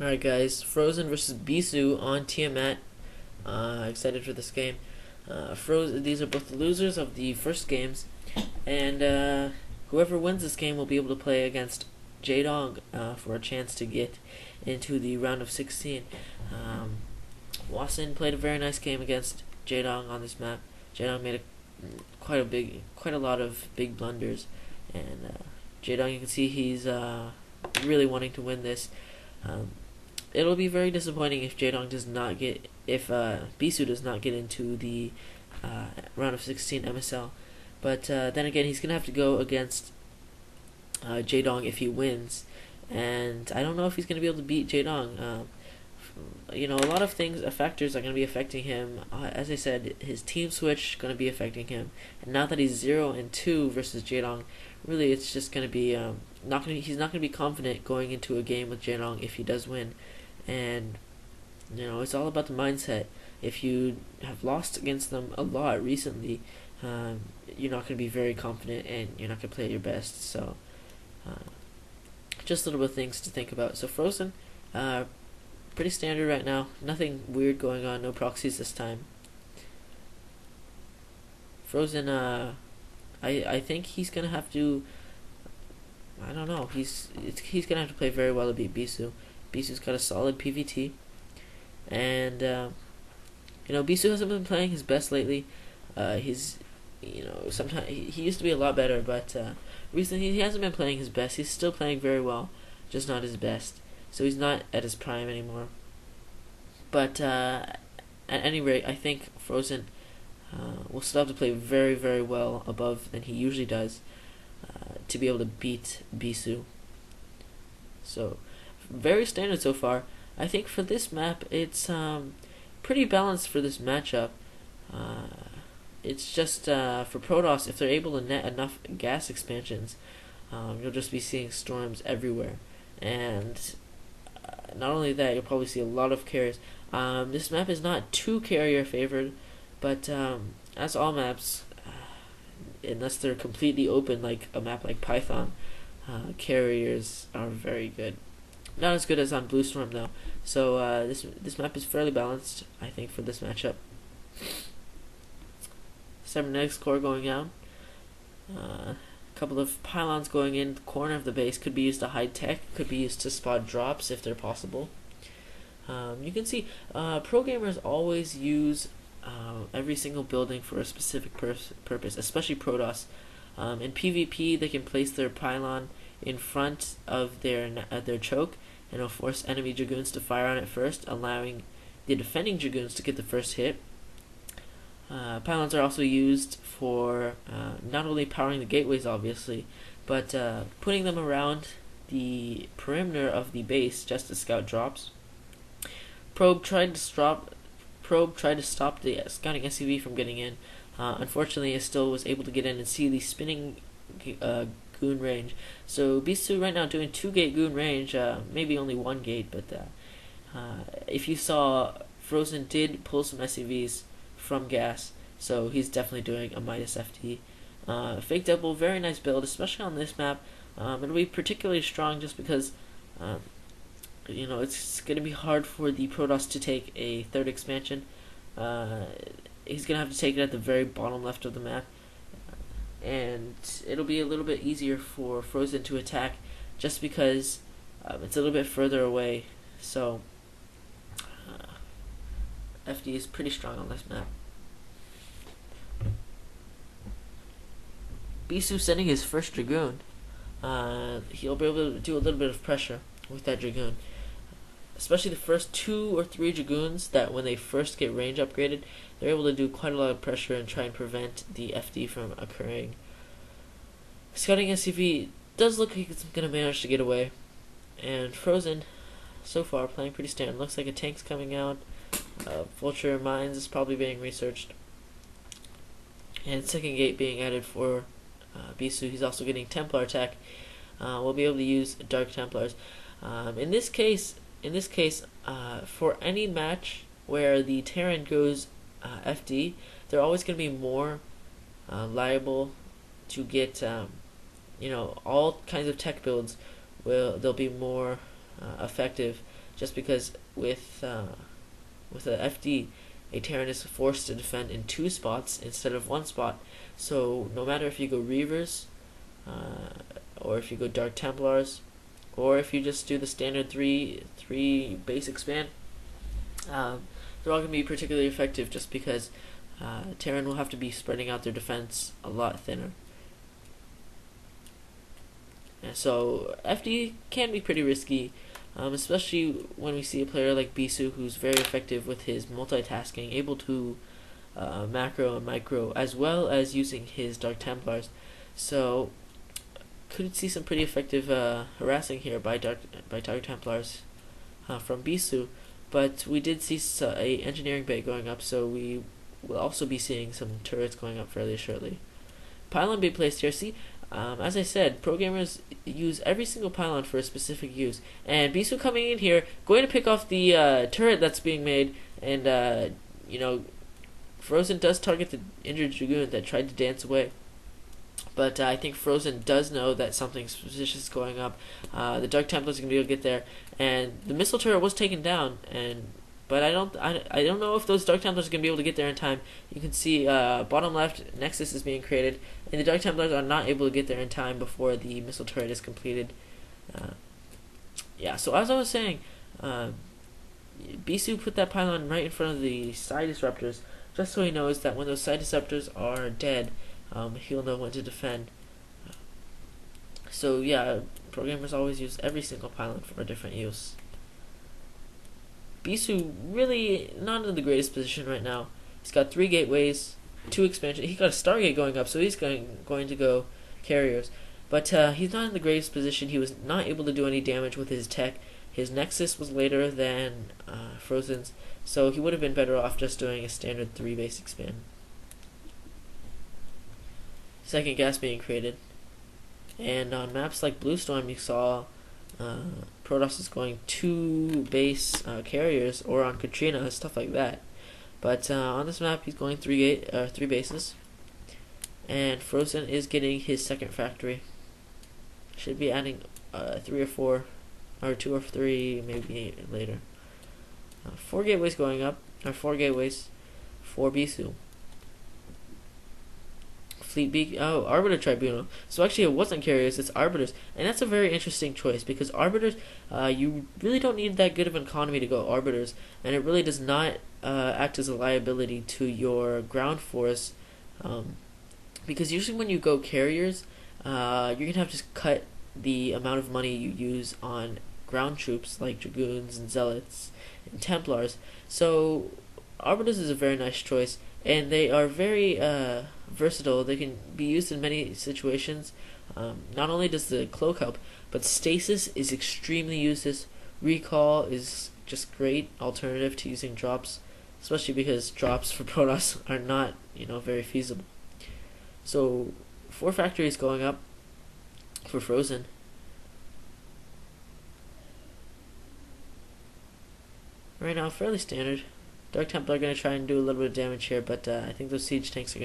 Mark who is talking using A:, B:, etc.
A: Alright guys, FrOzean versus Bisu on Tiamat. Excited for this game. These are both the losers of the first games, and whoever wins this game will be able to play against Jaedong for a chance to get into the round of 16. Hwasin played a very nice game against Jaedong on this map. Jaedong made quite a lot of big blunders, and Jaedong, you can see he's really wanting to win this. It'll be very disappointing if Bisu does not get into the round of 16 MSL. But then again, he's gonna have to go against Jaedong if he wins, and I don't know if he's gonna be able to beat Jaedong. A lot of factors are going to be affecting him. As I said, his team switch going to be affecting him, and now that he's 0-2 versus Jaedong, really it's just going to be he's not going to be confident going into a game with Jaedong if he does win, and it's all about the mindset. If you have lost against them a lot recently, you're not going to be very confident, and you're not going to play at your best. So, just little bit of things to think about. So FrOzean, pretty standard right now. Nothing weird going on. No proxies this time. FrOzean, I think he's gonna have to. I don't know. He's gonna have to play very well to beat Bisu. Bisu's got a solid PVT, and Bisu hasn't been playing his best lately. Sometimes he used to be a lot better, but recently he hasn't been playing his best. He's still playing very well, just not his best. So he's not at his prime anymore. But at any rate, I think FrOzean will still have to play very, very well above than he usually does to be able to beat Bisu. So, very standard so far. I think for this map, it's pretty balanced for this matchup. It's just for Protoss, if they're able to net enough gas expansions, you'll just be seeing storms everywhere. And not only that, you'll probably see a lot of carriers. This map is not too carrier favored, but as all maps, unless they're completely open, like a map like Python, carriers are very good. Not as good as on Blue Storm though. So this map is fairly balanced, I think, for this matchup. Cybernetics core going out. Couple of pylons going in the corner of the base. Could be used to hide tech, could be used to spot drops if they're possible. You can see pro gamers always use every single building for a specific purpose, especially Protoss. In PvP, they can place their pylon in front of their choke, and it'll force enemy Dragoons to fire on it first, allowing the defending Dragoons to get the first hit. Pylons are also used for not only powering the gateways, obviously, but putting them around the perimeter of the base just to scout drops. Probe tried to stop the scouting SCV from getting in. Unfortunately, it still was able to get in and see the spinning goon range. So Bisu right now doing 2-gate goon range, maybe only 1 gate, but if you saw, FrOzean did pull some SCVs from gas, so he's definitely doing a Midas FD. Fake double, very nice build, especially on this map. It'll be particularly strong just because it's going to be hard for the Protoss to take a third expansion. He's going to have to take it at the very bottom left of the map, and it'll be a little bit easier for FrOzean to attack just because it's a little bit further away. So FD is pretty strong on this map. Bisu sending his first Dragoon. He'll be able to do a little bit of pressure with that Dragoon. Especially the first 2 or 3 Dragoons that when they first get range upgraded, they're able to do quite a lot of pressure and try and prevent the FD from occurring. Scouting SCV does look like it's going to manage to get away. And FrOzean, so far, playing pretty standard. Looks like a tank's coming out. Vulture Mines is probably being researched, and second gate being added for Bisu. He's also getting Templar attack. We'll be able to use Dark Templars. In this case, for any match where the Terran goes FD, they're always going to be more liable to get all kinds of tech builds. They'll be more effective just because with a FD, a Terran is forced to defend in 2 spots instead of 1 spot. So no matter if you go Reavers, or if you go Dark Templars, or if you just do the standard three basic span, they're all going to be particularly effective just because Terran will have to be spreading out their defense a lot thinner. And so FD can be pretty risky, especially when we see a player like Bisu who's very effective with his multitasking, able to macro and micro, as well as using his Dark Templars. So could see some pretty effective harassing here by Dark Templars from Bisu, but we did see a engineering bay going up, so we will also be seeing some turrets going up fairly shortly. Pylon bay placed here. See, as I said, pro gamers use every single pylon for a specific use, and Bisu coming in here, going to pick off the turret that's being made, and you know, FrOzean does target the injured Dragoon that tried to dance away. But I think FrOzean does know that something suspicious is going up. The Dark Templars are gonna be able to get there, and the missile turret was taken down. But I don't know if those Dark Templars are gonna be able to get there in time. You can see bottom left, Nexus is being created, and the Dark Templars are not able to get there in time before the missile turret is completed. Yeah. So as I was saying, Bisu put that pylon right in front of the side disruptors, just so he knows that when those side disruptors are dead, he'll know when to defend. So yeah, programmers always use every single pylon for a different use. Bisu really not in the greatest position right now. He's got 3 gateways, 2 expansion. He got a Stargate going up, so he's going to go carriers. But he's not in the greatest position. He was not able to do any damage with his tech. His Nexus was later than FrOzean's, so he would have been better off just doing a standard 3 basic span. Second gas being created, and on maps like Bluestorm you saw Protoss is going 2 base carriers, or on Katrina, stuff like that. But on this map he's going 3 bases, and FrOzean is getting his second factory. Should be adding 3 or 4, or 2 or 3 maybe later. 4 gateways going up, or 4 gateways for Bisu. Arbiter Tribunal. So actually it wasn't carriers, it's Arbiters. And that's a very interesting choice, because Arbiters, you really don't need that good of an economy to go Arbiters, and it really does not act as a liability to your ground force, because usually when you go carriers, you're going to have to cut the amount of money you use on ground troops like Dragoons and Zealots and Templars. So Arbiters is a very nice choice, and they are very versatile. They can be used in many situations. Not only does the cloak help, but stasis is extremely useless. Recall is just great alternative to using drops, especially because drops for Protoss are not, very feasible. So 4 factories going up for FrOzean. Right now, fairly standard. Dark Templar are going to try and do a little bit of damage here, but I think those siege tanks are going to